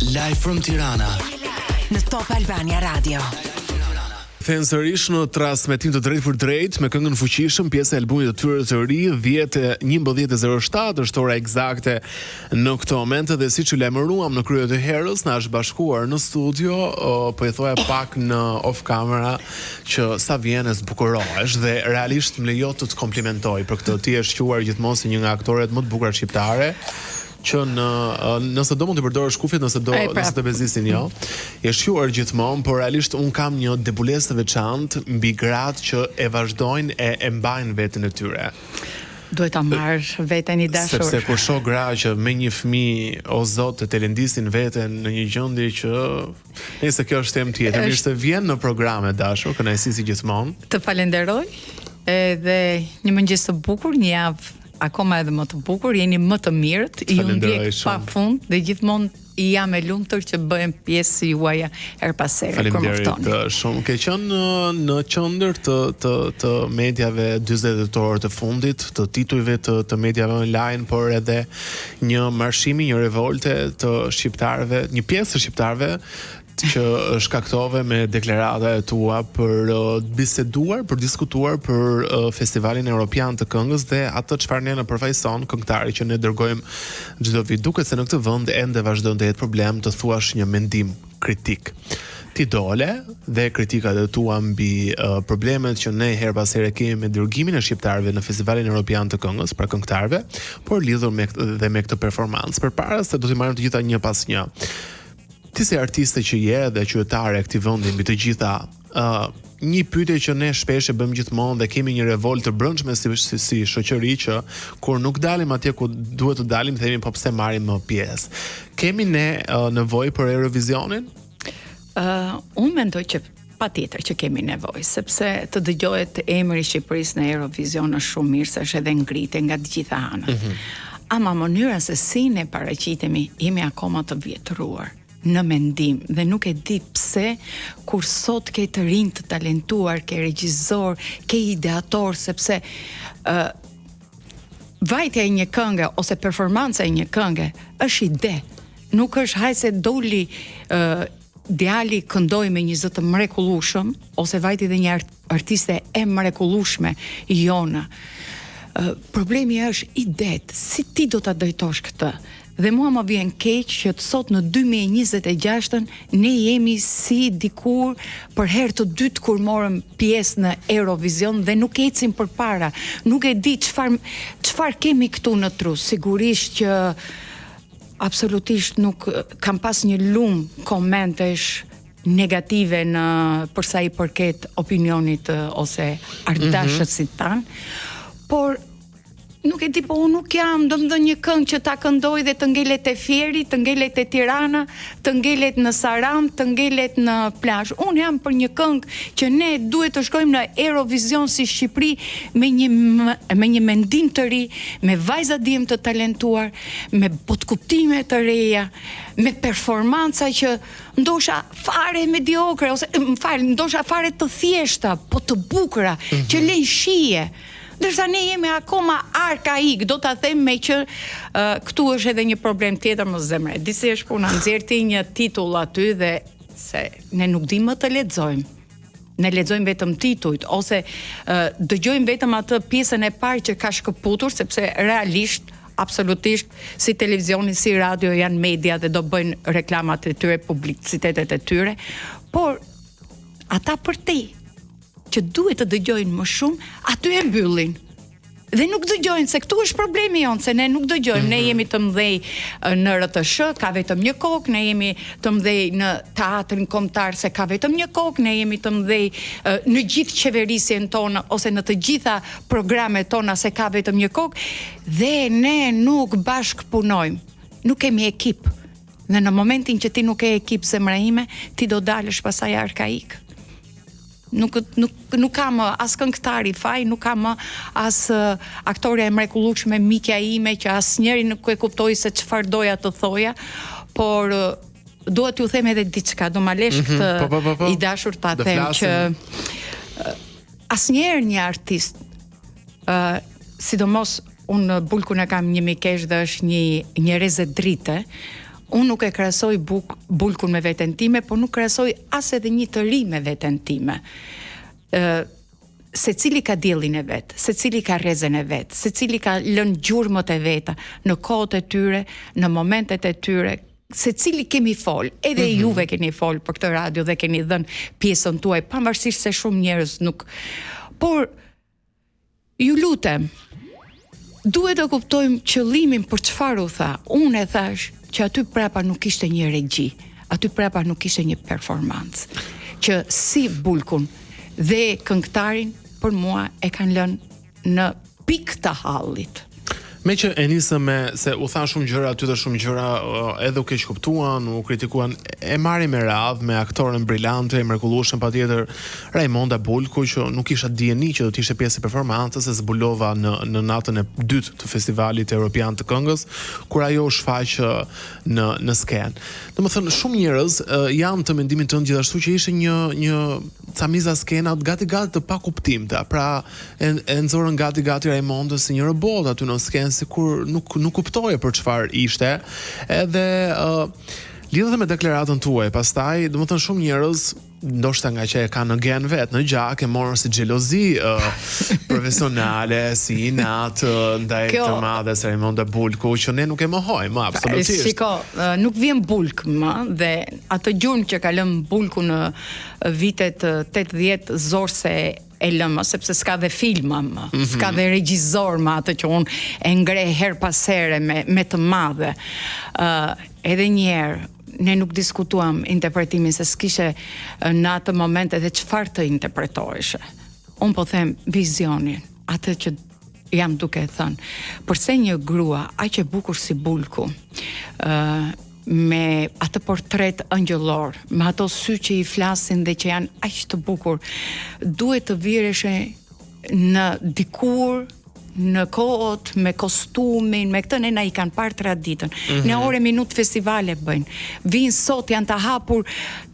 Live from Tirana në Top Albania Radio. Kthehen sërish në transmetim të drejtë për drejtë me këngën fuqishëm, pjesë e albumit të tyre të ri, 10:11:07 është ora eksakte në këtë moment dhe siç u lajmëruam në krye të herës, na është bashkuar në studio, po e thoja pak në off camera që sa vjen e zbukurohesh dhe realisht më lejo të komplimentoj për këtë. Ti je quar gjithmonë si një nga aktoret më të bukura shqiptare. Që nëse do mund të përdorësh kufjet, nëse të bezisin jo. Je shquar gjithmonë, por realisht un kam një debulesë të veçantë mbi gratë që e vazhdojnë e mbajnë veten e tyre. Duhet ta marrësh veten I dashur. Sepse kur shoh gra që me një fëmijë o zot të telendisin veten në një gjendje që nëse kjo është temë tjetër, mirë se vjen në programe dashur, kënaqësi si gjithmonë. Të falenderoj. Edhe një mëngjes të bukur, një javë akoma edhe më të bukur, jeni më të mirët, ju ndjek pafund dhe gjithmonë jam e lumtur që bëhem pjesë juaja her pas here kur më ftoni. Faleminderit shumë. Ke qenë në qendër të mediave 40 orë të fundit, të titujve të mediave online, por edhe një marshimi, një revolte të shqiptarëve, një pjesë të shqiptarëve që shkaktove me deklarata e tua për biseduar, për diskutuar për festivalin Europian të këngës dhe atë çfarë ne përfaqëson këngëtari që ne dërgojmë çdo vit. Duket se në këtë vend ende vazhdon të jetë problem të thuash një mendim kritik. Ti dole dhe kritikat e tua mbi problemet që ne her pas here kemi me dërgimin e shqiptarëve në festivalin Europian të këngës për këngëtarëve, por lidhur me këtë performancë. Përpara se do t'i marrim të gjitha një pas një. Ti si artiste që je dhe qytetare e këtij vendi mbi të gjitha, një pyetje që ne shpesh e bëjmë gjithmonë dhe kemi një revoltë të brendshme si shoqëri që kur nuk dalim atje ku duhet të dalim, themi po pse marrim më pjesë. Kemi ne nevojë për Eurovisionin? Unë mendoj që patjetër që kemi nevojë, sepse të dëgjohet emri I Shqipërisë në Eurovision është shumë mirë, se është edhe ngritje nga të gjitha anët. Ama mënyra se si ne paraqitemi, jemi akoma të vjetruar në mendim dhe nuk e di pse kur sot ke të rinj të talentuar, ke regjisor, ke ideator, sepse vajtja e një këngë ose performanca e një këngë është ide. Nuk është hajse doli djali këndoi me një zë të mrekullueshëm ose vajti dhe një artiste e mrekullueshme Jona. Problemi është idet, si ti do ta drejtosh këtë? Dhe mua më vjen keq që sot në 2026 ne jemi si dikur për herë të dytë kur morëm pjesë në Eurovision dhe nuk ecim përpara. Nuk e di çfarë kemi këtu në tru. Sigurisht që absolutisht nuk kam pas një lumë komentesh negative për sa I përket opinionit ose artdashët si tan, por nuk e di, po unë nuk jam domethënë një këngë që ta këndoj dhe të ngelet e Fieri, të ngelet e Tirana, të ngelet në Saran, të ngelet në plazh. Unë jam për një këngë që ne duhet të shkojmë në Eurovision si Shqipëri me një mendim të ri, me vajza djem të talentuar, me botkuptime të reja, me performanca që ndoshta fare mediokre ose ndoshta fare të thjeshta, po të bukura, që lejnë shije. Ndërsa ne jemi akoma arkaik, do ta them me që këtu është edhe një problem tjetër më zemre. Disi është puna, nxjerr ti një titull aty dhe se ne nuk dimë më të lexojmë. Ne lexojmë vetëm titujt ose dëgjojmë vetëm atë pjesën e parë që ka shkëputur, sepse realisht absolutisht si televizioni, si radio janë media dhe do bëjnë reklamat e tyre, publicitetet e tyre, por ata për ti që duhet të dëgjojnë më shumë, aty e mbyllin. Dhe nuk dëgjojnë, se këtu është problemi jonë, se ne nuk dëgjojmë, ne jemi të mëdhej në RTS, ka vetëm një kokë, ne jemi të mëdhej në teatrin kombëtar, se ka vetëm një kokë, ne jemi të mëdhej në gjithë qeverisjen tonë, ose në të gjitha programet tona, se ka vetëm një kokë, dhe ne nuk bashkëpunojmë, nuk kemi ekip. Dhe në momentin që ti nuk ke ekip zemra ime, ti do dalësh pasaj arkaik. Nuk kam as këngëtari faj, nuk kam as aktore e mrekullueshme mikja ime që asnjëri nuk e kuptoi se çfarë doja të thoja, por dua t'ju them edhe diçka, do ma lesh këtë I dashur ta them që asnjëherë një artist, sidomos unë Bulkun e kam një mikesh dhe është një reze drite, Unë nuk e krahasoj bulkun me veten time, por nuk krahasoj as edhe një të ri me veten time. Secili ka diellin e vet, secili ka rrezen e vet, secili ka lënë gjurmët e veta në kohët e tyre, në momentet e tyre. Secili kemi fol, edhe juve keni fol për këtë radio dhe keni dhënë pjesën tuaj, pavarësisht se shumë njerëz nuk. Por ju lutem, duhet të kuptojmë qëllimin për çfarë u tha. Unë e thash që aty prapa nuk ishte një regji, aty prapa nuk ishte një performancë, që si bulkun dhe këngëtarin për mua e kanë lënë në pikë të hallit. Me që e nisëm me se u than shumë gjëra aty dhe shumë gjëra edhe u keq kuptuan, u kritikuan, e marrim me radhë me aktorën brillante, e mrekullueshëm patjetër Raimonda Bulku, që nuk kisha dieni që do të ishte pjesë e performancës, se zbulova në natën e dytë të festivalit evropian të këngës, kur ajo u shfaq në skenë. Domethënë shumë njerëz janë të mendimin tënd gjithashtu që ishte një camiza skena gati të pa kuptimta. Pra e nxorën gati Raimondës si një robot aty në skenë, sikur nuk kuptoje për çfarë ishte. Edhe lidhet me deklaratën tuaj, pastaj domethënë shumë njerëz, ndoshta nga që e kanë në gen vet, në gjak, e morën si xhelozi profesionale, si inat ndaj të madhes Raimonda Bulku, që ne nuk e mohojmë absolutisht. Shiko, nuk vjen bulk më, dhe atë gjurmë që ka lënë Bulku në vitet 80 zorse e lëmë, sepse s'ka dhe filma më, s'ka dhe regjizor më, atë që unë e ngrej her pas here me të madhe. Edhe njerë, ne nuk diskutuam interpretimin, se s'kishe në atë moment edhe çfarë të interpretoheshe. Unë po them vizionin, atë që jam duke thënë. Përse një grua, aq e bukur si Bulku, me atë portret ëngjëllor, me ato sy që i flasin dhe që janë aq të bukur, duhet të vireshe në dikur, në kohët, me kostumin, me këtë, ne na i kanë parë traditën. Ne ore minut festivale bëjnë. Vinë sot, janë të hapur,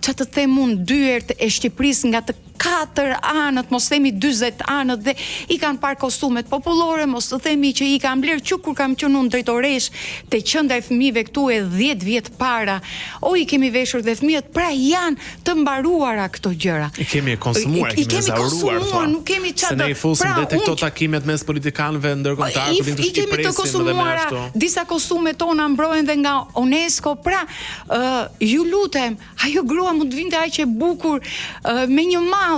që të them unë, dyert e Shqipërisë nga të 4 anët, mos themi 40 anët, dhe i kanë parë kostumet popullore, mos të themi që i kanë blerë që kur kam qenë unë drejtoresh te qendra e fëmijëve këtu e 10 vjet para, o i kemi veshur dhe fëmijët, pra janë të mbaruara këto gjëra. I kemi konsumuar, i kemi konsumuar, nuk kemi çfarë. Se ne i fusim dhe te këto takimet mes politikanëve ndërkombëtar ku vinë të Shqipërisë dhe me ashtu. Disa kostume tona mbrohen dhe nga UNESCO, pra ju lutem, ajo grua mund të vinte aq e bukur me një mall.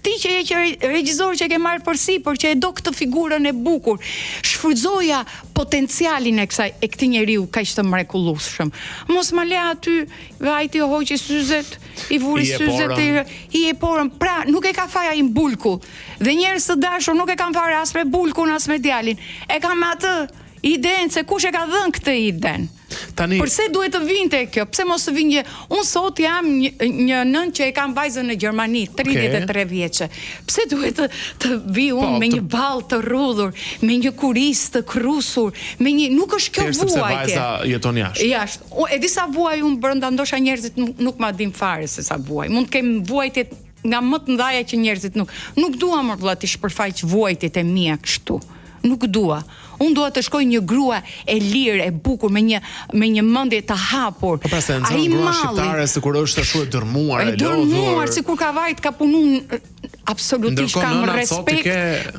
Ti që je që regjizor që ke marrë përsi, por që e do këtë figurën e bukur, shfrytzoja potencialin e këtij njeriu kaq të mrekullueshëm. Mos ma le aty, vajti o hoqi syzet, i vuri syzet, i e porën. Pra, nuk e ka fare ai Bulku. Dhe njerëz të dashur nuk e kanë fare as me Bulkun as me djalin. E kanë me atë idenë se kush e ka dhënë këtë idenë. Përse duhet të vinte kjo? Pse mos të vinë? Unë sot jam një nën që e kam vajzën në Gjermani, 33 vjeçe. Pse duhet të vi unë me një ball të rrudhur, me një kuris të krusur, me një, nuk është kjo vuajtje. Sepse vajza jeton jashtë. Jashtë. E di sa vuaj unë brenda, ndoshta njerëzit nuk ma din fare se sa vuaj. Mund të kem vuajtje nga më të mëdha që njerëzit nuk dua më vëlla të shpërfaq vuajtjet e mia kështu. Nuk dua. Unë dua të shkoj një grua e lirë, e bukur, me një mendje të hapur. Po pastaj nxon grua shqiptare sikur është ashtu e dërmuar, e lodhur. E dërmuar sikur ka vajt, ka punuar. Absolutisht kam respekt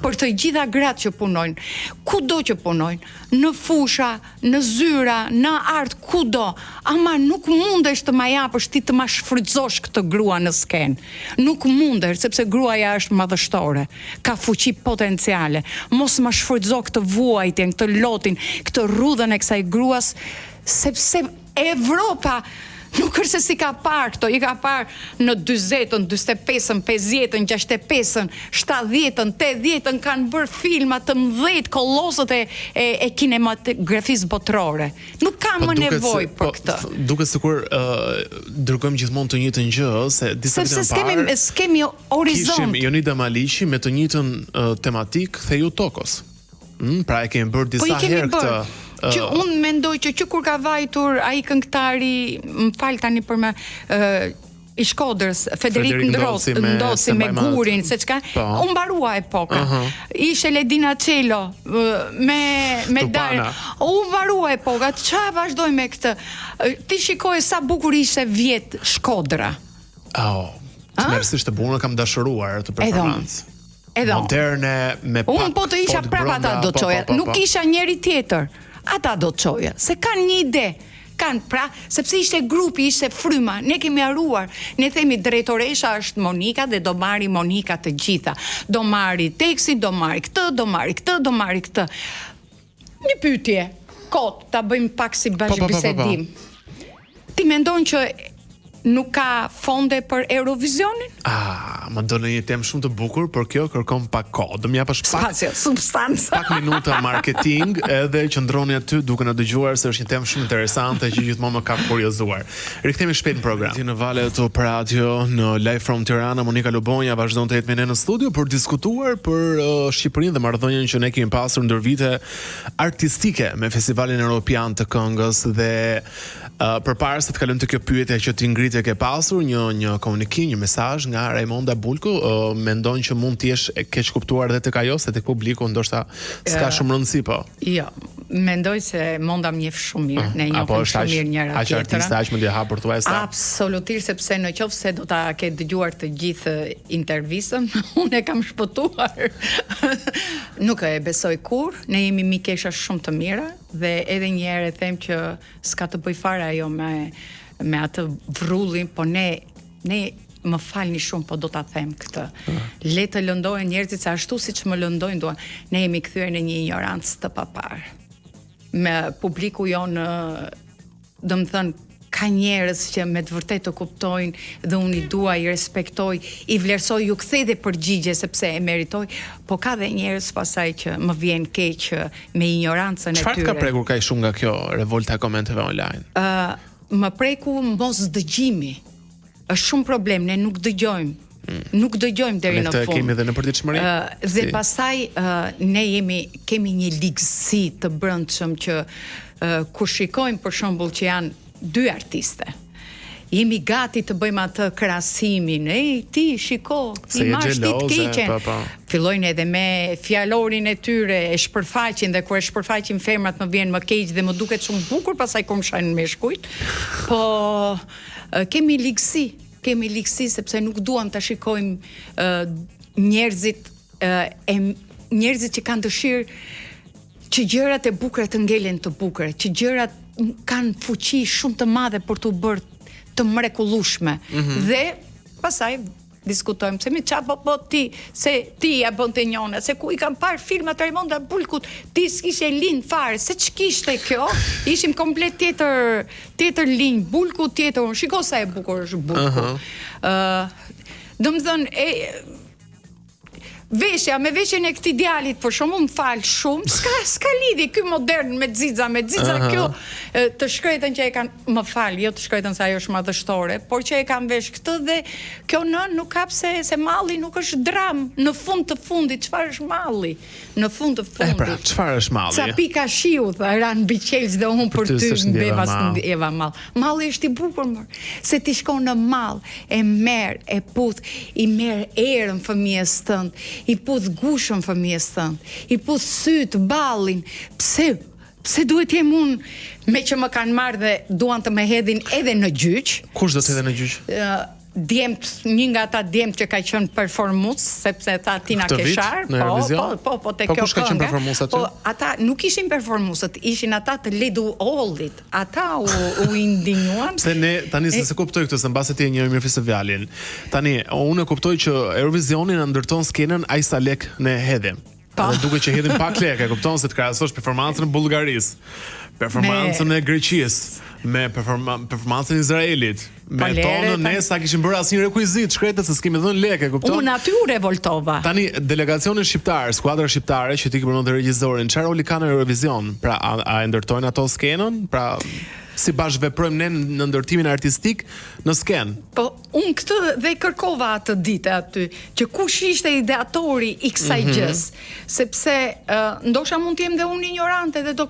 për të gjitha gratë që punojnë. Kudo që punojnë, në fusha, në zyra, në art, kudo. Ama nuk mundesh të ma japësh ti të ma shfrytëzosh këtë grua në skenë. Nuk mundesh, sepse gruaja është madhështore, ka fuqi potenciale. Mos ma shfrytëzo këtë vuajtjen, këtë lotin, këtë rrudhën e kësaj gruas, sepse Evropa nuk është se si ka parë këto, i ka parë në 40-ën, 45-ën, 50-ën, 65-ën, 70-ën, 80-ën, kanë bërë filma të mëdhenj, kollosët e kinematografisë botërore. Nuk ka më nevojë për këtë. Duket sikur dërgojmë gjithmonë të njëjtën gjë, se disa vite më parë s'kemi horizont. Kishim Jonida Maliqi me të njëjtën tematik Theju Tokos. Pra e kemi bërë disa herë këtë. Që unë mendoj që kur ka vajtur ai këngëtari, më fal tani për me i Shkodrës, Federik Ndoci me gurin, se çka, u mbarua epoka. Ishte Ledina Çelo me Darë. U mbarua epoka. Çfarë vazhdoj me këtë? Ti shikoje sa bukur ishte vjet Shkodra. Tmerësisht të bunë kam dashuruar të performancë. Moderne, me pak. Unë po të isha prapë ata do të çoja. Nuk isha njeri tjetër. Ata do të çoja. Se kanë një ide. Pra, sepse ishte grupi, ishte fryma. Ne kemi haruar. Ne themi drejtoresha është Monika dhe do marri Monika të gjitha. Do marri Teksi, do marri këtë, do marri këtë, do marri këtë. Një pyetje. Kot, ta bëjmë pak si bashkëbisedim. Ti mendon që nuk ka fonde për Eurovisionin? Më do në një temë shumë të bukur, por kjo kërkon pak kohë. Do më japësh pak minuta marketing, edhe qëndroni aty duke na dëgjuar se është një temë shumë interesante që gjithmonë më ka kuriozuar. Rikthehemi shpejt në program. Në Valet Top Radio në Live from Tirana, Monika Lubonja vazhdon të jetë me ne në studio për diskutuar për Shqipërinë dhe marrëdhënien që ne kemi pasur ndër vite artistike me Festivalin Evropian të Këngës dhe përpara se të kalojmë te kjo pyetje që ti ngritë ke pasur një komunikim, një mesazh nga Raimonda Bulku, mendon që mund të jesh e keq kuptuar edhe tek ajo se tek publiku ndoshta s'ka shumë rëndësi po. Jo, mendoj se Monda më njeh shumë mirë, ne njohim shumë mirë njëra tjetrën. Aq artista aq më dhe hapur thuaj sa. Absolutisht, sepse në qoftë se do ta ke dëgjuar të gjithë intervistën, unë e kam shpëtuar. Nuk e besoj kur, ne jemi mikesha shumë të mira dhe edhe një herë them që s'ka të bëj fare ajo me atë vrrullin, po ne më falni shumë, po do ta them këtë. Le të lëndohen njerëzit se ashtu siç më lëndojnë dua. Ne jemi kthyer në një ignorancë të papar. Me publiku jon, domethënë ka njerëz që me të vërtetë të kuptojnë dhe unë i dua, i respektoj, i vlerësoj, ju kthej dhe përgjigje sepse e meritoj, po ka dhe njerëz pasaj që më vjen keq me ignorancën e tyre. Çfarë ka prekur kaq shumë nga kjo revolta e komenteve online? Më preku mos dëgjimi. Është shumë problem, ne nuk dëgjojmë. Nuk dëgjojmë deri në fund. Ne kemi edhe në përditshmëri. Dhe pastaj ne kemi një ligësi të brendshëm që kur shikojmë për shembull që janë dy artiste. Jemi gati të bëjmë atë krahasimin. Ti shiko, ti marrësh ti të keqen. Fillojnë edhe me fjalorin e tyre, e shpërfaqin dhe kur e shpërfaqin femrat më vjen më keq dhe më duket shumë bukur pasaj kur më shajnë meshkujt. Po kemi ligësi sepse nuk duam ta shikojmë njerëzit që kanë dëshirë që gjërat e bukura të ngelen të bukura, që gjërat kanë fuqi shumë të madhe për të bërë të mrekullueshme. Dhe pastaj diskutojmë se mi çfarë po ti, se ti ja bënte njëna, se ku i kam parë filmat Raimonda Bulkut, ti s'kishe lind fare, se ç'kishte kjo? Ishim komplet tjetër linj, Bulku tjetër, shiko sa e bukur është Bulku. Domethënë veshja me veshjen e këtij djalit për shkakun më fal shumë, s'ka lidhje ky modern me xixa kjo të shkretën që e kanë, më fal, jo të shkretën se ajo është madhështore, por që e kanë vesh këtë dhe kjo nuk ka pse se malli nuk është dram. Në fund të fundit çfarë është malli? Në fund të fundit. Pra, çfarë është malli? Ca pika shiu ran mbi qelç dhe unë për ty mbeva Eva mall. Malli është i bukur më. Se ti shkon në mall, e merr, e puth, i merr erën fëmijës tënd, i puth gushën fëmijës tënd, i puth syt, ballin. Pse duhet jem unë me që më kanë marrë dhe duan të më hedhin edhe në gjyq? Kush do të hedhë në gjyq? Një nga ata djemt që ka qenë performues, sepse tha Tina Keshar, po te kjo këngë. Kush ka qenë performues aty? Po ata nuk ishin performuesët, ishin ata të Ledu Ollit. Ata u indinjuan. Se ne tani se kuptoj këtë, se mbase ti e njëri mirë festivalin. Tani unë e kuptoj që Eurovisionin ndërton skenën ai sa lek ne hedhim. Dhe duke që hedhin pak lek, e kupton se të krahasosh performancën e Bullgarisë, performancën e Greqisë, me performancën e Izraelit, me tonën ne sa kishim bërë asnjë rekuizit shkretë se s'kemi dhënë lekë, kupton? Unë aty u revoltova. Tani delegacioni shqiptar, skuadra shqiptare që ti ke punuar regjisorin, çfarë roli kanë në Eurovision? Pra a ndërtojnë ato skenën? Pra si bashkëveprojmë ne në ndërtimin artistik në sken. Po, unë këtë dhe kërkova atë ditë aty, që kush ishte ideatori i kësaj gjës, sepse ndoshta mund të jem dhe unë ignorante dhe do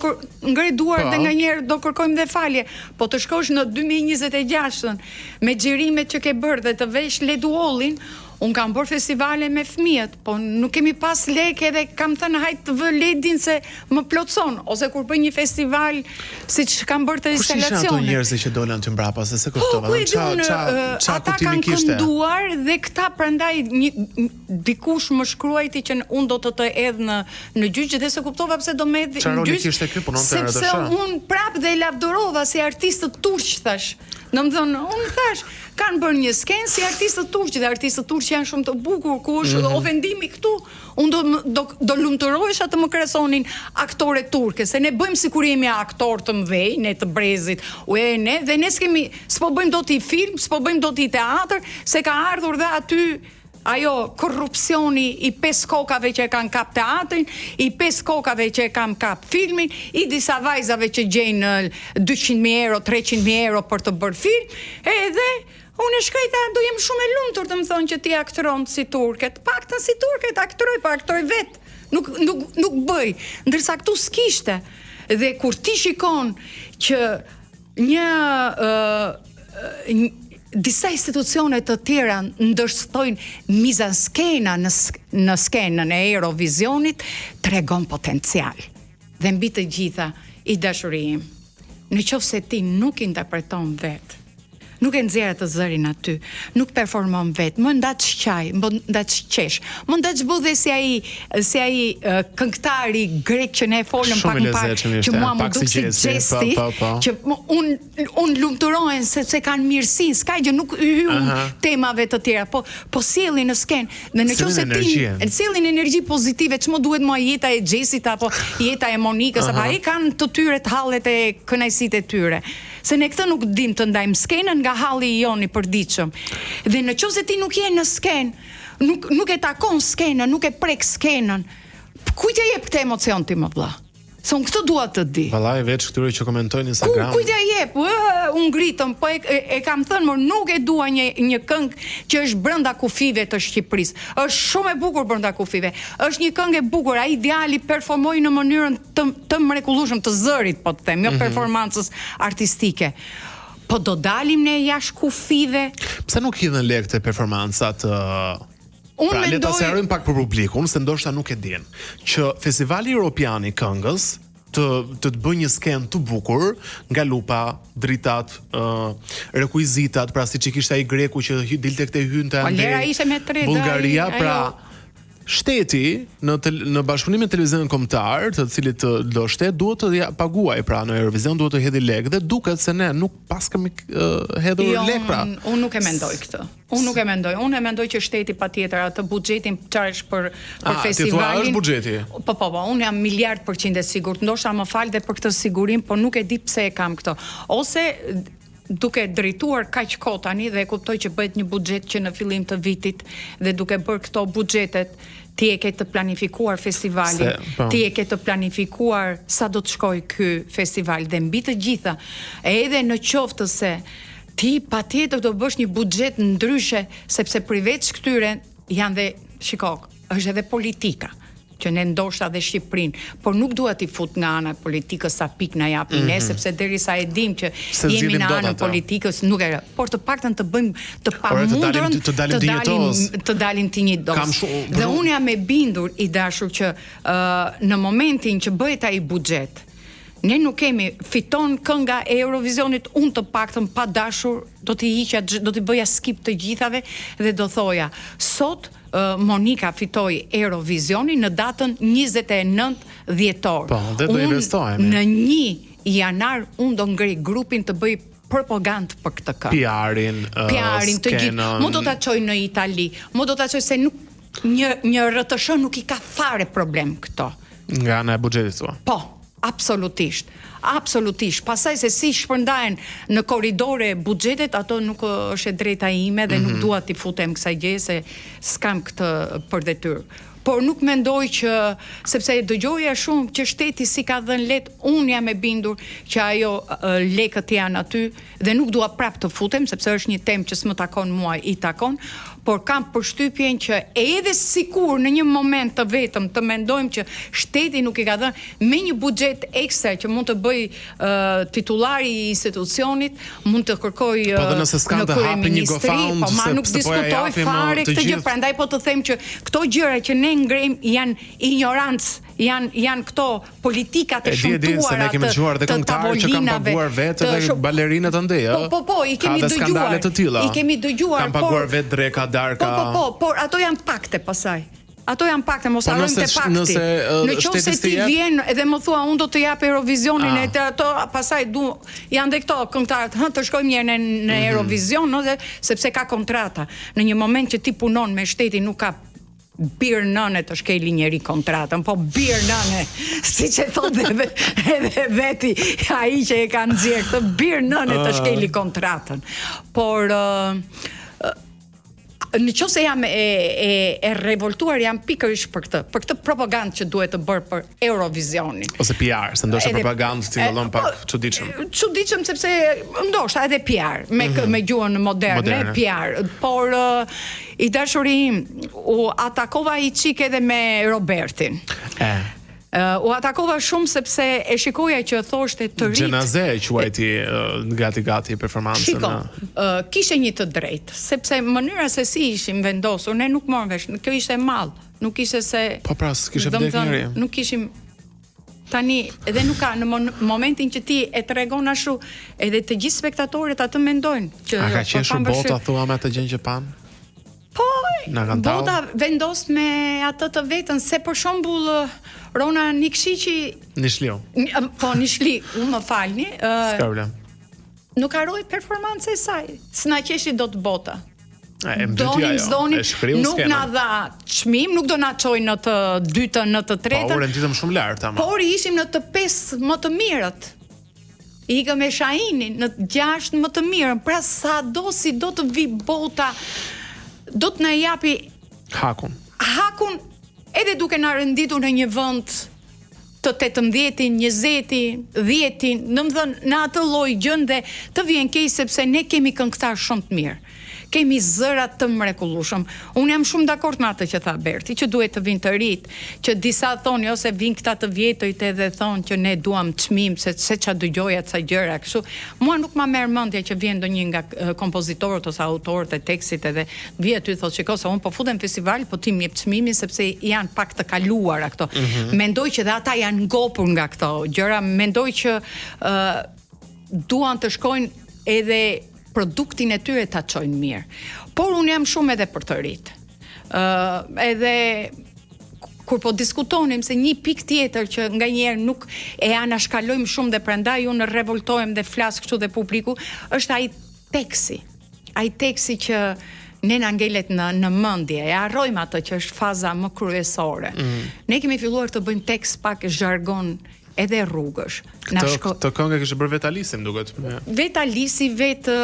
ngrej duar dhe nganjëherë do kërkojmë dhe falje, po të shkosh në 2026 me xhirimet që ke bërë dhe të vesh Leduollin. Unë kam bërë festivale me fëmijët, po nuk kemi pas lekë edhe kam thënë hajtë të vë ledin se më plotson, ose kur bëj një festival siç kam bërë të instalacione. Kush ishin ato njerëz që dolan ty mbrapa se kuptova. Ata kanë kënduar dhe këta prandaj dikush më shkruajti që unë do të edh në gjyq dhe se kuptova pse do më edh në gjyq. Sepse unë prap dhe lavdërova si artistët turq thash. Domethënë, unë thash, kanë bërë një skenë si artistët turq dhe artistët turq janë shumë të bukur, ku është ofendimi këtu, unë do lumturohesha të më kresonin aktore turke, se ne bëjmë sikur jemi aktor të mëdhej, ne të brezit, dhe ne s'po bëjmë dot i film, s'po bëjmë dot i teatr, se ka ardhur dhe aty ajo korrupsioni i 5 kokave që e kanë kap teatrin, i 5 kokave që e kanë kap filmin, i disa vajzave që gjejnë 200.000 euro, 300.000 euro për të bërë film, edhe unë e shkreta do jem shumë e lumtur të më thonë që ti aktron si turket, paktën si turket aktoroj, pa aktoroj vetë, nuk bëj, ndërsa këtu s'kishte, dhe kur ti shikon që disa institucione të tjera ndërshtojnë mizanskena në skenën e Eurovisionit, tregon potencial. Dhe mbi të gjitha i dashurim, në qoftë se ti nuk interpreton vetë, nuk e nxjerr të zërin aty, nuk performon vetë, më ndaç qaj, më ndaç qesh, më ndaç budhe si ai këngëtari grek që ne folëm pak më parë, që mua më duk si gjesti, që unë lumturohen sepse kanë mirësi, s'ka gjë, nuk hyjun temave të tjera, po sjellin në skenë, dhe në qoftë se ti sjellin energji pozitive, ç'më duhet mua jeta e Xhesit apo jeta e Monikës, apo ai kanë të tyre të hallet e kënaqësitë e tyre. Se ne këtë nuk dim të ndajmë skenën nga halli i jon i përditshëm. Dhe në qoftë se ti nuk je në skenë, nuk e takon skenën, nuk e prek skenën, kujt ja jep këtë emocion ti më vëlla? Se unë këtë dua të di. Vallai veç këtyre që komentojnë në Instagram. Kujt ja jep? Unë ngritëm, po e kam thënë, nuk e dua një këngë që është brenda kufive të Shqipërisë. Është shumë e bukur brenda kufive. Është një këngë e bukur, ai djali performoi në mënyrën të mrekullueshme të zërit, po të them, jo performancës artistike. Po do dalim ne jashtë kufive? Pse nuk hidhen lekë te performancat? Pra, le ta sqarojmë pak për publikun, se ndoshta nuk e din, që Festivali Europian i Këngës të bëjë një skenë të bukur, nga lupa, dritat, rekuizitat, pra siç i kishte ai greku që dilte këtej hynte ande Bullgaria, pra shteti në bashkëpunim me televizionin kombëtar, të cilit do shtet, duhet të paguaj, pra në Eurovision duhet të hedhë lek, dhe duket se ne nuk pas kemi hedhur lek, pra. Unë nuk e mendoj këtë. Unë e mendoj që shteti patjetër atë buxhetin çfarë është për festivalin. Ti thua është buxheti? Po, unë jam miliard % e sigurt. Ndoshta më fal dhe për këtë sigurim, po nuk e di pse e kam këtë. Ose duke drejtuar kaq kohë tani dhe e kuptoj që bëhet një buxhet që në fillim të vitit dhe duke bërë këto buxhetet, ti e ke të planifikuar festivalin, ti e ke të planifikuar sa do të shkojë ky festival, dhe mbi të gjitha, edhe në qoftë se ti patjetër do bësh një buxhet ndryshe, sepse përveç këtyre janë dhe, shiko, është edhe politika, që ne ndoshta dhe Shqipërinë, por nuk dua t'i fut nga ana e politikës sa pik na japin ne, sepse derisa e dim që jemi në anën politikës, nuk e, por të paktën të bëjmë të pamundurën të dalim ti një dos. Dhe unë jam e bindur i dashur që në momentin që bëhet ai buxhet, ne nuk kemi, fiton kënga e Eurovisionit, unë të paktën pa dashur do t'i bëja skip të gjithave dhe do thoja, sot Monika fitoi Eurovisionin në datën 29 dhjetor. Po, dhe do investojmë. Në 1 janar unë do ngrej grupin të bëj propagandë për këtë këngë. PR-in të gjithë. Mo do ta çoj në Itali, mo do ta çoj se nuk një RTS nuk i ka fare problem këto. Nga ana e buxhetit thua. Po, absolutisht. Pastaj se si shpërndahen në korridore buxhetet, ato nuk është e drejta ime dhe nuk dua t'i futem kësaj gjë se s'kam këtë për detyrë. por nuk mendoj që, sepse dëgjoja shumë që shteti si ka dhënë let, unë jam e bindur që ajo lekët janë aty dhe nuk dua prap të futem, sepse është një temë që s'më takon mua, i takon, por kam përshtypjen që edhe sikur në një moment të vetëm të mendojmë që shteti nuk i ka dhënë me një buxhet ekstra që mund të bëj titullari i institucionit, mund të kërkoj në kryeministri, po ma nuk diskutoj fare këtë gjë, prandaj po të them që këto gjëra që ne ngrem janë ignorancë, janë këto politikat e shumtuara të tavolinave, të balerinat të ndej, po, i kemi dëgjuar, kam paguar vetë dreka, darka. Por ato janë pakte pasaj. Ato janë pakte, mos harrojmë te pakti. Në qoftë se ti vjen edhe më thua unë do të jap Eurovisionin e ato pasaj janë dhe këto këngëtarët, të shkojmë mirë në Eurovision, sepse ka kontrata. Në një moment që ti punon me shtetin nuk ka birë nëne të shkeli njeri kontratën, po birë nëne, si që thot edhe veti ai që e ka nxjerrë, të birë nëne të shkeli kontratën. Por në qoftë se jam e revoltuar, jam pikërisht për këtë propagandë që duhet të bërë për Eurovisionin. Ose PR, se ndoshta propagandë ti vëllon pak çuditshëm. Çuditshëm sepse ndoshta edhe PR, me gjuhën moderne, PR, por i dashuri im, u atakova i çik edhe me Robertin. U atakova shumë sepse e shikoja që thoshte të rit. Gjenaze e quajti gati performancën. Kishe një të drejtë, sepse mënyra se si ishim vendosur, ne nuk morëm vesh, kjo ishte mall, nuk ishte se po pra, s'kishte vdek njëri. Nuk ishim tani, edhe nuk ka në momentin që ti e tregon ashtu, edhe të gjithë spektatorët atë mendojnë që a ka qeshur bota thua me atë gjë që pan? Po, bota vendos me atë të vetën, se për shembull Rona Nikšići po Nishli, unë më falni, nuk harroi performancën e saj, s'na qeshi dot bota. Nuk na dha çmim, nuk do na çojë në të dytën, në të tretën. Po, renditëm shumë lart ama. Por ishim në të 5 më të mirët. Ikëm me Shahinin në 6 më të mirën. Pra sado si do të vi bota, do të na japi hakun edhe duke na renditur në një vend të 18-in, 20-in, 10-in, në atë lloj gjën dhe të vjen keq sepse ne kemi këngëtar shumë të mirë. Kemi zëra të mrekullueshëm. Unë jam shumë dakord me atë që tha Berti, që duhet të vinë të rit, që disa thonë ose vinë këta të vjetërit edhe thonë që ne duam çmim se ça dëgjoja ca gjëra kështu. Mua nuk ma merr mendja që vjen ndonjë nga kompozitorët ose autorët e tekstit edhe vjen aty thotë shiko se unë po futem festival, po ti më jep çmimin sepse janë pak të kaluara këto. Mendoj që dhe ata janë ngopur nga këto gjëra, mendoj që duan të shkojnë edhe produktin e tyre ta çojnë mirë. Por unë jam shumë edhe për të rit. Edhe kur po diskutonim se një pikë tjetër që nganjëherë nuk e anashkalojmë shumë dhe prandaj unë revoltohem dhe flas kështu dhe publiku, është ai teksi. Ai teksi që ne na ngelet në mendje, e harrojmë atë që është faza më kryesore. Ne kemi filluar të bëjmë tekst pak zhargon edhe rrugësh. Të këngë kishte bërë vet Alisi, më duket. Vet Alisi,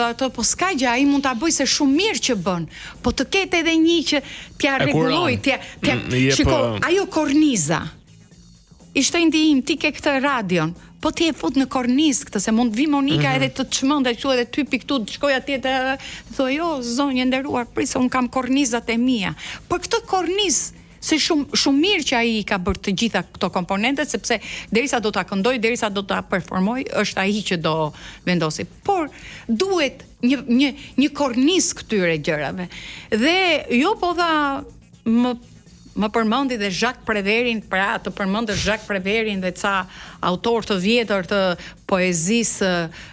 ato, po s'ka gjë, ai mund ta bëj se shumë mirë që bën. Po të ketë edhe një që t'ja rregulloj, shiko, ajo korniza. Ishte ndihim, ti ke këtë radion, po ti e fut në kornizë këtë, se mund vi Monika edhe të çmendë këtu edhe ty piktu, shkoj atje të thoj, jo, zonjë nderuar, pris, un kam kornizat e mia. Por këtë kornizë se shumë mirë që ai I ka bërë të gjitha këto komponente, sepse derisa do ta këndoj, derisa do ta performoj, është ai që do vendosi. Por duhet një kornizë këtyre gjërave. Dhe jo po dha më përmendi dhe Jacques Préverin, pra të përmendësh Jacques Préverin dhe ca autor të vjetër të poezisë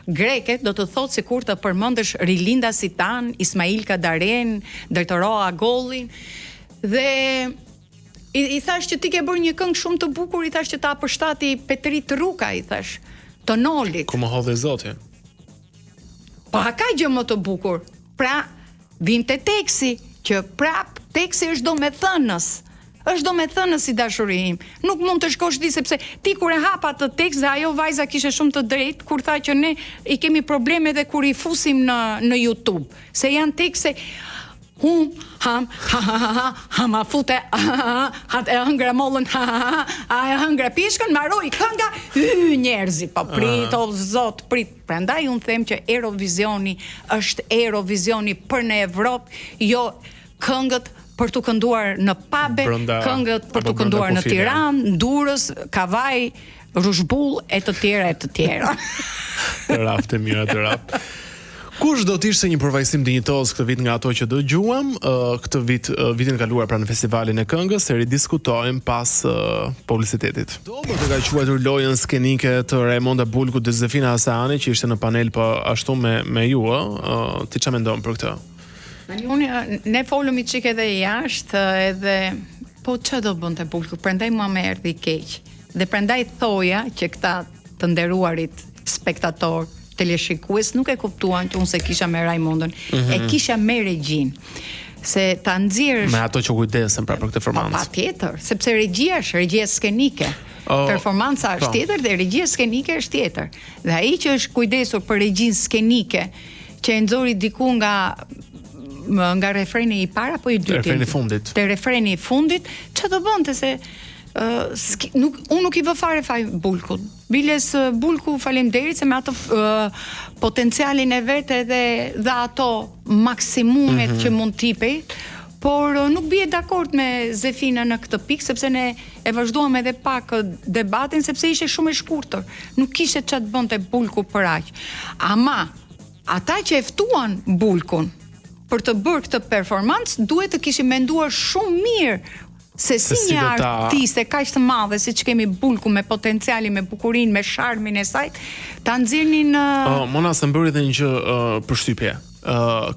greke, do të thotë sikur të përmendësh Rilinda Sitan, Ismail Kadaren, Drejtoroa Gollin dhe I thash që ti ke bërë një këngë shumë të bukur, I thash që ta përshtati Petrit Ruka, I thash, të Nolit. Ku më hodhe zoti? Po a ka gjë më të bukur? Pra, vinte teksi, që prap teksi është domethënës. Është domethënës I dashurim. Nuk mund të shkosh ti sepse ti kur e hapa atë tekst dhe ajo vajza kishte shumë të drejtë kur tha që ne I kemi probleme edhe kur I fusim në YouTube, se janë tekste ham, ha, ma fute, ha, e hëngra mollën, ha, e hëngra pishkën, maroj kënga, njerëzi, po prit, o zot, prit. Prandaj unë them që Eurovisioni është Eurovisioni për në Evropë, jo këngët për të kënduar në pabe, këngët për të kënduar në Tiranë, Durrës, Kavaj, Rushbull e të tjera. Të raftë mira, të raftë. Kush do të ishte një përvajsim dinjitoz këtë vit nga ato që dëgjuam, këtë vitin kaluar pra në festivalin e këngës, se ridiskutojmë pas publicitetit. Do të ka quajtur lojën skenike të Raimonda Bulku dhe Zefina Hasani, që ishte në panel po ashtu me ju, ti çfarë mendon për këtë? Ne folëm i çike edhe jashtë edhe po ç'a do bënte Bulku, prandaj mua më erdhi keq. Dhe prandaj thoja që këta të nderuarit spektator teleshikues nuk e kuptuan që unë se kisha me Raimondën, e kisha me Regjin. Se ta nxjerrësh me ato që kujdesen pra për këtë performancë. Patjetër, sepse regjia është regjia skenike. Performanca është tjetër dhe regjia skenike është tjetër. Dhe ai që është kujdesur për regjinë skenike, që e nxori diku nga refreni i para apo i dytë? Refreni i fundit. Te refreni i fundit, ç'a do bënte se unë nuk i vë fare faj Bulkut. Biles Bulku faleminderit se me ato potencialin e vet edhe dha ato maksimumet që mund t'jipej, por nuk bie dakord me Zefina në këtë pikë, sepse ne e vazhduam edhe pak debatin, sepse ishte shumë e shkurtër. Nuk kishte ç'a të bënte Bulku për aq. Ama ata që e ftuan Bulkun për të bërë këtë performancë duhet të kishin menduar shumë mirë se si një artiste kaq të madhe siç kemi Bulku, me potencialin, me bukurinë, me sharmin e saj, ta nxjerrnin Mona se mbëri edhe një gjë përshtypje.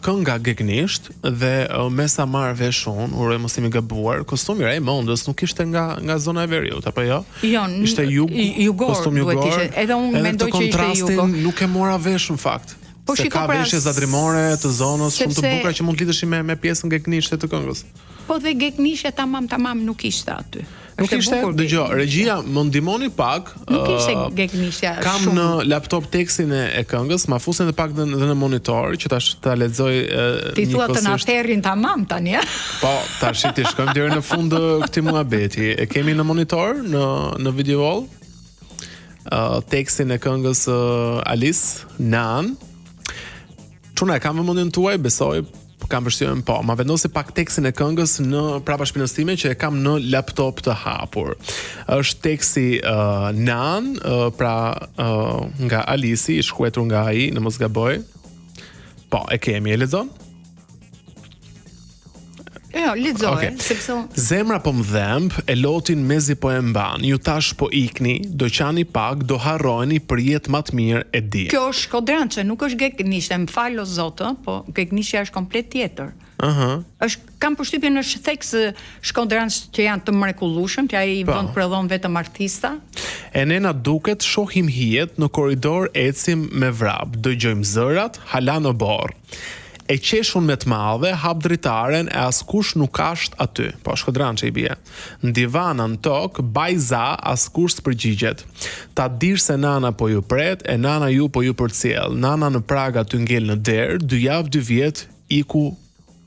Kënga Gegnisht dhe me sa marr vesh unë, uroj mos jemi gabuar, kostumi Raimondës nuk ishte nga zona e veriut, apo jo? Jo, ishte jugor, kostum jugor. Edhe unë mendoj që ishte jugor. Nuk e mora vesh në fakt. Po se ka veshje zadrimore të zonës shumë të bukura që mund të lidheshin me pjesën Gegnisht të këngës. Po dhe Gegnisht tamam nuk ishte aty. Nuk ishte, dëgjoj, regjia më ndihmoni pak. Nuk ishte Gegnishtja shumë. Kam në laptop tekstin e këngës, ma fusin edhe pak dhe në monitor që ta lexoj njëkohësisht. Ti thua të na terrin tamam tani, a? Po, tash ti shkojmë deri në fund këtij muhabeti. E kemi në monitor, në video wall. Tekstin e këngës Alice Nan. Çuna e kam vëmendjen tuaj, besoj, kam përshtypjen po. Ma vendosi pak tekstin e këngës në prapa shpinës time që e kam në laptop të hapur. Është teksti Nan, nga Alisi, i shkruar nga ai, në mos gaboj. Po, e kemi, e lexon? Jo, lexoj, sepse zemra po m'dhemb, e lotin mezi po e mban. Ju tash po ikni, do qani pak, do harrojeni për jetë më të mirë e di. Kjo është Shkodrançe, nuk është Gegnishtja, më fal o zot, po Gegnishtja është komplet tjetër. Kam përshtypjen në theks Shkodranç që janë të mrekullueshëm, që ai vend prodhon vetëm artista. E ne na duket shohim hijet në korridor ecim me vrap, dëgjojmë zërat, hala në borë. E qeshun me të madhe, hap dritaren e askush nuk asht aty. Po, Shkodrançe i bie. Në divana në tokë, bajza askush s'përgjigjet. Ta dirë se nana po ju pret, e nana ju po ju përcjell. Nana në praga ty ngel në derë, 2 javë 2 vjet, iku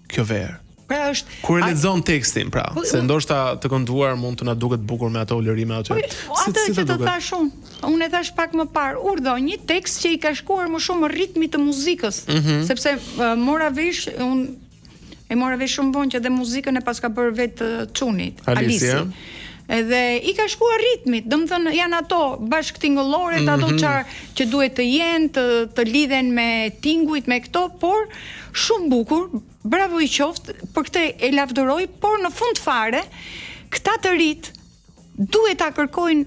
kjo verë. Pra është kur e lexon tekstin, pra, se ndoshta të kënduar mund të na duket bukur me ato ulërime aty. Atë që të thash unë e thash pak më parë, urdhë një tekst që i ka shkuar më shumë ritmit të muzikës, sepse mora vesh shumë vonë që dhe muzikën e paska bërë vetë Çuni, Alisi. Edhe i ka shkuar ritmit, domethënë janë ato bashkëtingëllore, ato që duhet të jenë, të lidhen me tingujt, me këto, por shumë bukur. Bravo i qoftë, për këtë e lavdëroj, por në fund fare, këta të rit duhet ta kërkojnë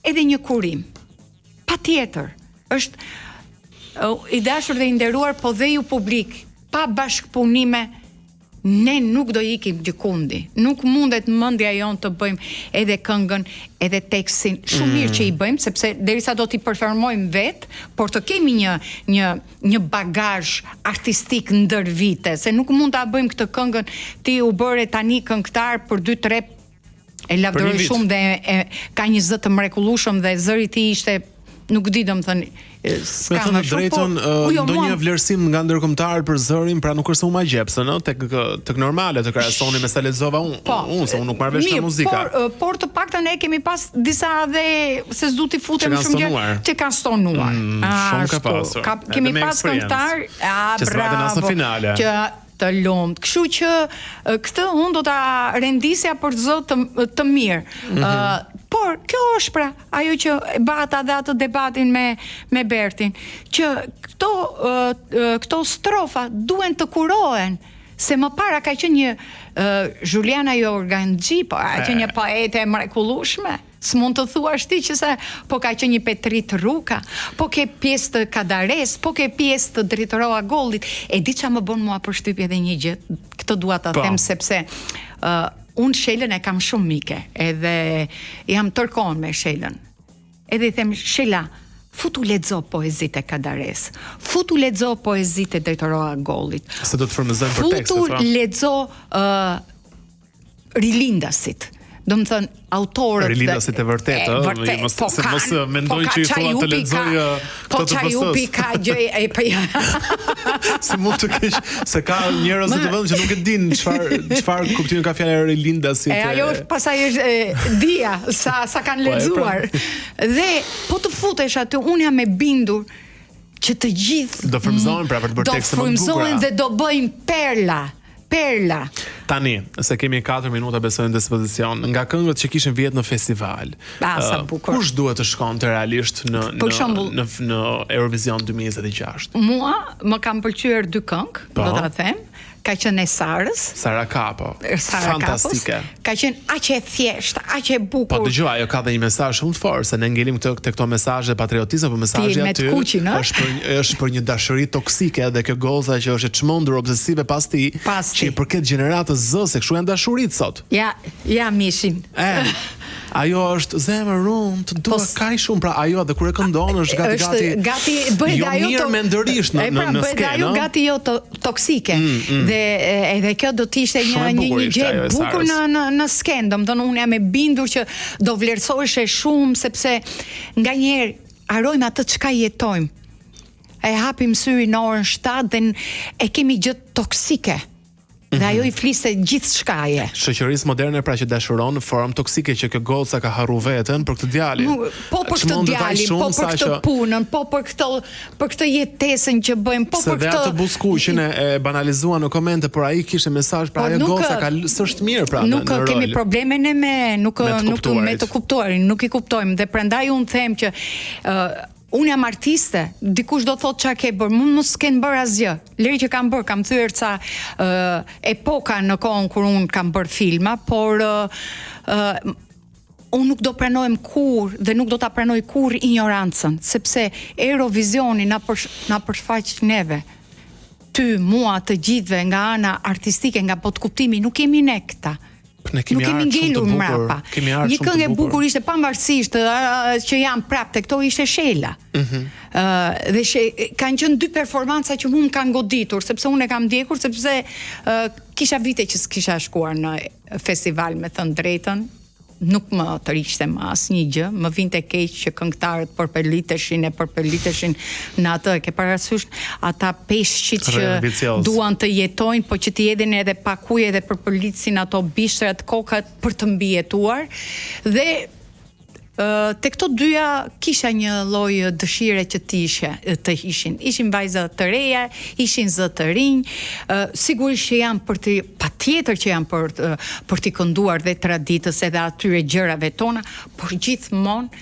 edhe një kurim. Patjetër, është i dashur dhe i nderuar, po dhe ju publik, pa bashkëpunime, ne nuk do ikim gjikundi. Nuk mundet mendja jon të bëjmë edhe këngën, edhe tekstin shumë mirë që i bëjmë, sepse derisa do t'i performojmë vetë, por të kemi një bagazh artistik ndër vite, se nuk mund ta bëjmë këtë këngën ti u bëre tani këngëtar për 2-3 e lavdëroj shumë dhe ka një zë të mrekullueshëm dhe zëri i tij ishte nuk di domethënë Me thënë drejtën, ndonjë vlerësim nga ndërkombëtarët për zërin, pra nuk është se u ma gjepse, ëh, tek normale të krahasoni me sa lexova unë, se unë nuk marr vesh nga muzika. Por të paktën ne kemi pas disa dhe se s'du t'i futem shumë gjë që kanë stonuar. Shumë ka pasur. Kemi pas këngëtar, që s'vajtën as në finale. Që të lumt. Kështu që këtë unë do ta rendisja për zë të mirë. Por kjo është pra ajo që bata dhe atë debatin me Bertin, që këto strofa duhen të kurohen. Se më para ka qenë një Juliana Jorganxhi, po ka qenë një poete e mrekullueshme. S'mund të thuash ti që se po ka qenë një Petrit Ruka, po ke pjesë të Kadares, po ke pjesë të Dritoroa Gollit. E di çfarë më bën mua përshtypje edhe një gjë. Këtë dua ta them sepse unë Shelën e kam shumë mike, edhe jam tërkohën me Shelën. Edhe i them, Shela, futu lexo poezitë e Kadares, futu lexo poezitë e Dritoroa Gollit. Se do të frymëzojmë për tekste. Futu lexo Rilindasit. Do më thënë, autorët... Rilindasit e vërtetë, se mos mendoj që i thua të lexoj po Qajupi ka gjë se mund të kesh, se ka njerëz të vëllë që nuk e din çfarë kuptimin ka fjala Rilindasit. Ajo pastaj është dia sa kanë lexuar. Dhe po të futesh aty, unë jam e bindur që të gjithë do frymëzohen pra për të bërë tekste më të bukura. Do frymëzohen dhe do bëjnë perla. Tani, se kemi 4 minuta besojnë në dispozicion, nga këngët që kishin vjet në festival. Sa bukur. Kush duhet të shkonte realisht në Eurovision 2026? Mua më kanë pëlqyer 2 këngë, do ta them. Ka qenë e Sarës. Sara Kapo. Fantastike. Ka qenë aq e thjeshtë, aq e bukur. Po dëgjoj, ajo ka dhe një mesazh shumë të fortë, se ne ngelim te këto mesazhe patriotizme, por mesazhi aty është për një dashuri toksike, dhe kjo goza që është e çmendur obsesive pas ti, që i përket gjeneratës Z, se kështu janë dashuritë sot. Ja mishin. Ajo është zemër unë, të dua kaq shumë, pra ajo dhe kur e këndon është gati bëhet ajo mirë mendërisht në skenë. Bëhet ajo gati jo toksike. Dhe edhe kjo do të ishte një gjë e bukur në skenë. Domethënë unë jam e bindur që do vlerësoheshe shumë, sepse nganjëherë harrojmë atë çka jetojmë. E hapim syrin në orën 7 dhe e kemi gjë toksike. Dhe ajo i fliste gjithë shkaje. Shoqërisë moderne pra që dashuron në formë toksike, që kjo goca ka harru veten për këtë djalin. Po për këtë djalin, po për këtë punën, po për këtë jetesën që bëjmë, po për këtë. Se dhe atë buskuqin e banalizuan në komente, por ai kishte mesazh, pra ajo goca s'është mirë pra në rol. Nuk kemi probleme ne me të kuptuarin, nuk i kuptojmë, dhe prandaj unë them që unë jam artiste, dikush do thotë çka ke bërë, mos s'ken bërë asgjë. Leri që kam bërë, kam thyer ca epoka në kohën kur unë kam bërë filma, por unë nuk do pranojm kur dhe nuk do ta pranoj kur ignorancën, sepse Eurovisioni na përshfaq neve. Ty, mua, të gjithëve nga ana artistike, nga botkuptimi, nuk kemi ne këta. Nuk kemi ngelur mrapa. Një këngë e bukur ishte, pavarësisht që jam prapë te këto, ishte Shela. Dhe kanë qenë 2 performanca që mua më kanë goditur, sepse unë e kam ndjekur, sepse kisha vite që s'kisha shkuar në festival, me thënë drejtën. Nuk më të rishte më asnjë gjë, më vinte keq që këngëtarët përpeliteshin në atë, ke parasysh ata peshqit që duan të jetojnë, po që t'i jedhin edhe pakuje dhe përpelitsin ato bishtrat kokat për të mbijetuar. Dhe te këto dyja kisha një lloj dëshire që të ishin vajza të reja, ishin zë të rinj, sigurisht që janë patjetër që janë për t'i kënduar dhe traditës edhe atyre gjërave tona, por gjithmonë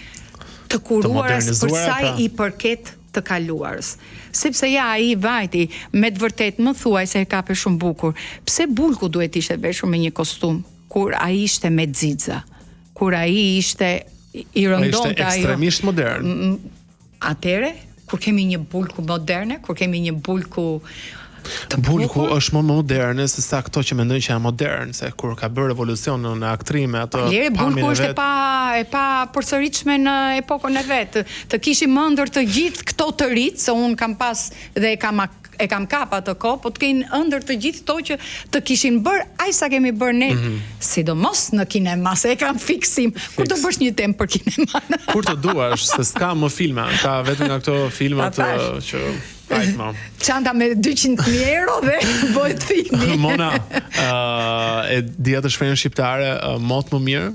të kuruaras për sa i përket të kaluarës. Sepse ai vajti, me të vërtet më thuaj se e kape shumë bukur. Pse Bulku duhet ishte veshur me një kostum kur ai ishte me xixa, kur ai ishte i rëndonte ajo. Ishte ekstremisht modern. Atere, kur kemi një Bulku moderne, kur kemi një Bulku Bulku është më moderne se sa këto që mendojnë që janë modern, se kur ka bërë revolucion në aktrime ato. Bulku është e pa përsëritshme në epokën e vet. Të kishim ëndër të gjithë këto të rit, se un kam pas dhe kam e kam kap atë kohë, po të kenë ëndër të gjithë to që të kishin bërë aq sa kemi bërë ne, sidomos në kinema, se e kam fiksim. Kur do bësh një temë për kineman? Kur të duash, se s'ka më filma, ka vetëm nga këto filmat që ajtma. Çanta me 200.000 euro dhe bëhet filmi. Mona, e dia të shprehin shqiptare, mot më mirë.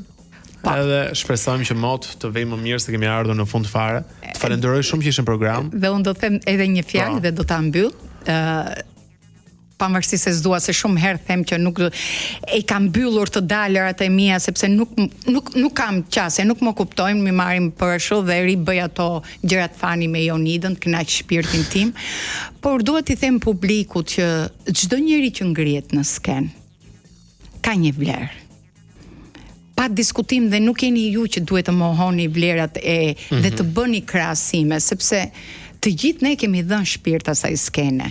Edhe shpresojmë që mot të vej më mirë se kemi ardhur në fund fare. Të falenderoj shumë që ishin në program. Dhe unë do të them edhe një fjalë dhe do ta mbyll. Pavarësisht se s'dua se shumë herë them që nuk e kam mbyllur të dalërat e mia sepse nuk kam qasje, nuk më kuptojnë, më marrin për ashtu dhe ri bëj ato gjërat fani me Jonidën, kënaq shpirtin tim. Por duhet t'i them publikut që çdo njeri që ngrihet në sken ka një vlerë. Pa diskutim dhe nuk jeni ju që duhet të mohoni vlerat dhe të bëni krahasime, sepse të gjithë ne kemi dhënë shpirt asaj skene.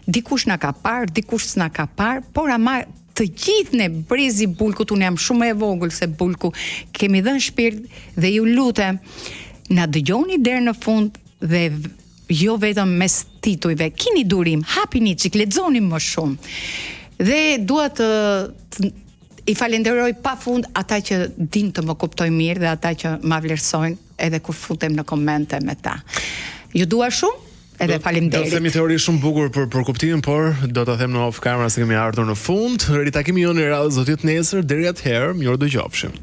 Dikush na ka parë, dikush s'na ka parë, por ama të gjithë ne brezi Bulkut, unë jam shumë e vogël se Bulku, kemi dhënë shpirt dhe ju lutem na dëgjoni deri në fund dhe jo vetëm mes titujve. Kini durim, hapini çik, lexoni më shumë. Dhe dua të i falenderoj pafund ata që din të më kuptojnë mirë dhe ata që ma vlerësojnë edhe kur futem në komente me ta. Ju dua shumë edhe faleminderit. Do të themi teori shumë bukur për kuptimin, por do ta them në off camera se kemi ardhur në fund. Ritakimi jonë i radhës do të jetë nesër, deri atëherë, mirë dëgjofshim.